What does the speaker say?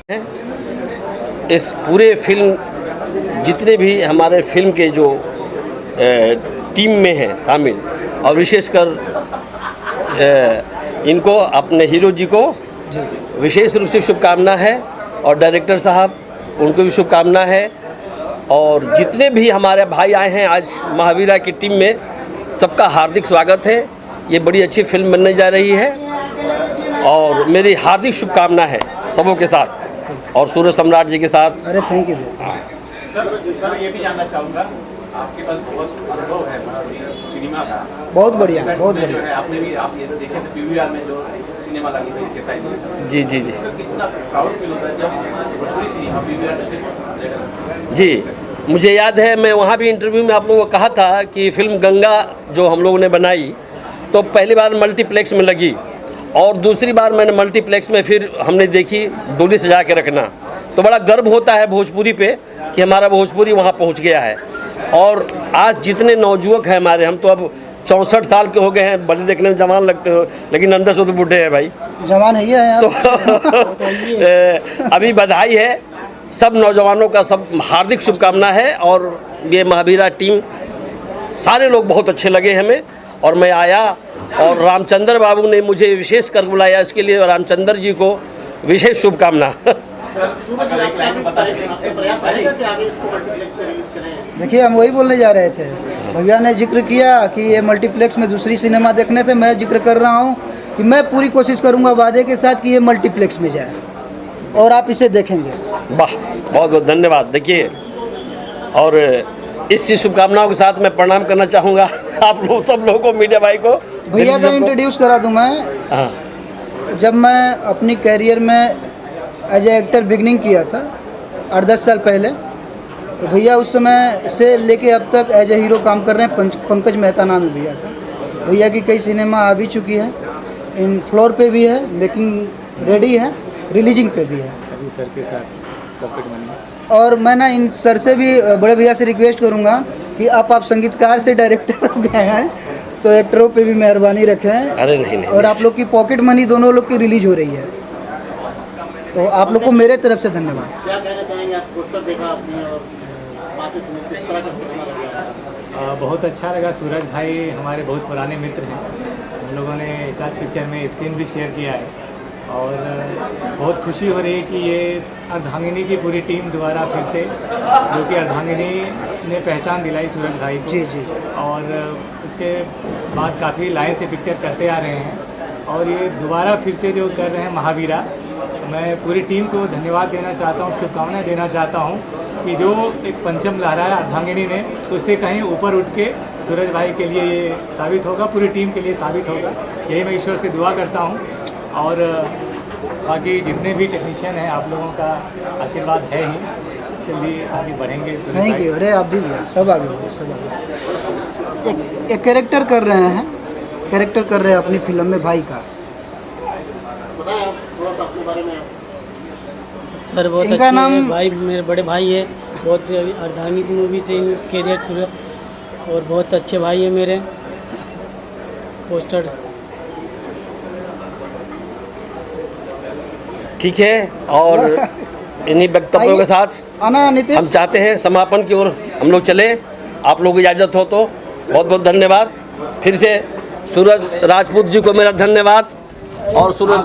इस पूरे फिल्म जितने भी हमारे फिल्म के जो टीम में हैं शामिल, और विशेषकर इनको अपने हीरो जी को विशेष रूप से शुभकामना है, और डायरेक्टर साहब उनको भी शुभकामना है, और जितने भी हमारे भाई आए हैं आज महावीरा की टीम में, सबका हार्दिक स्वागत है। ये बड़ी अच्छी फिल्म बनने जा रही है और मेरी हार्दिक शुभकामना है सबों के साथ और सूरज सम्राट जी के साथ। अरे थैंक यू सर ये भी जानना चाहूँगा, आपके पास बहुत अनुभव है सिनेमा का। बहुत बढ़िया, बहुत बढ़िया। है आपने भी आप ये तो देखे थे पीवीआर में जो सिनेमा लगी थी के साइड में। जी जी जी सर कितना प्राउड फील होता है जब भोजपुरी सिनेमा पीवीआर में से। जी, मुझे याद है मैं वहाँ भी इंटरव्यू में आप लोगों को कहा था कि फिल्म गंगा जो हम लोगों ने बनाई तो पहली बार मल्टीप्लेक्स में लगी, और दूसरी बार मैंने मल्टीप्लेक्स में फिर हमने देखी डोली सजा के रखना। तो बड़ा गर्व होता है भोजपुरी पे कि हमारा भोजपुरी वहाँ पहुँच गया है। और आज जितने नौजुवक हैं हमारे, हम तो अब 64 साल के हो गए हैं, बड़े देखने में जवान लगते हो लेकिन अंदर से तो बूढ़े हैं भाई। जवान है ये है तो अभी बधाई है सब नौजवानों का, सब हार्दिक शुभकामना है। और ये महावीरा टीम सारे लोग बहुत अच्छे लगे हमें, और मैं आया और रामचंद्र बाबू ने मुझे विशेष कर बुलाया, इसके लिए रामचंद्र जी को विशेष शुभकामना। देखिए हम वही बोलने जा रहे थे, भैया ने जिक्र किया कि ये मल्टीप्लेक्स में दूसरी सिनेमा देखने थे, मैं जिक्र कर रहा हूँ कि मैं पूरी कोशिश करूँगा वादे के साथ कि ये मल्टीप्लेक्स में जाए और आप इसे देखेंगे। वाह, बहुत बहुत धन्यवाद। देखिए, और इसी शुभकामनाओं के साथ मैं प्रणाम करना चाहूँगा आप लोग, सब लोगों को, मीडिया भाई को। भैया को इंट्रोड्यूस करा दूँ मैं। हाँ, जब मैं अपनी कैरियर में एज ए एक्टर बिगनिंग किया था 8-10 साल पहले, तो भैया उस समय से लेके अब तक एज ए हीरो काम कर रहे हैं। पंकज मेहता नाम है भैया का। भैया की कई सिनेमा आ भी चुकी है, इन फ्लोर पे भी है, मेकिंग रेडी है, रिलीजिंग पे भी है अभी सर के साथ पॉकेट मनी। और मैं ना इन सर से भी, बड़े भैया से रिक्वेस्ट करूंगा कि आप संगीतकार से डायरेक्टर हो गए हैं तो एक्टरों पे भी मेहरबानी रखें। अरे नहीं नहीं, और आप लोग की पॉकेट मनी दोनों लोग की रिलीज हो रही है, तो आप लोग को मेरे तरफ से धन्यवाद। क्या कहना चाहेंगे आप? पोस्टर देखा आपने और बाकी किस तरह का सिनेमा लगा? बहुत अच्छा लगा। सूरज भाई हमारे बहुत पुराने मित्र हैं, हम लोगों ने एक आध पिक्चर में स्क्रीन भी शेयर किया है, और बहुत खुशी हो रही है कि ये अर्धांगिनी की पूरी टीम दोबारा फिर से, जो कि अर्धांगिनी ने पहचान दिलाई सूरज भाई को। जी जी। और उसके बाद काफ़ी लाइन से पिक्चर करते आ रहे हैं, और ये दोबारा फिर से जो कर रहे हैं महावीरा, मैं पूरी टीम को धन्यवाद देना चाहता हूँ, शुभकामनाएं देना चाहता हूँ कि जो एक पंचम लहराया अर्धांगिनी ने, उससे कहीं ऊपर उठ के सूरज भाई के लिए ये साबित होगा, पूरी टीम के लिए साबित होगा। यही मैं ईश्वर से दुआ करता हूँ, और बाकी जितने भी टेक्नीशियन हैं, आप लोगों का आशीर्वाद है ही, जल्दी आगे बढ़ेंगे। Thank you. अरे आप भी सब आगे हो, सब आगे। एक कैरेक्टर कर रहे हैं, कैरेक्टर कर रहे हैं अपनी फिल्म में भाई का। बताएं आप थोड़ा सा अपने बारे में। सर बहुत इनका अच्छे नाम- भाई, मेरे बड़े भाई है, बहुत अर्धांगिनी की मूवी से कैरियर शुरू, और बहुत अच्छे भाई है मेरे। पोस्टर ठीक है, और इन्हीं वक्तव्यों के साथ आना नीतीश। हम चाहते हैं समापन की ओर हम लोग चले। आप लोग इजाज़त हो तो बहुत बहुत धन्यवाद। फिर से सूरज राजपूत जी को मेरा धन्यवाद, और सूरज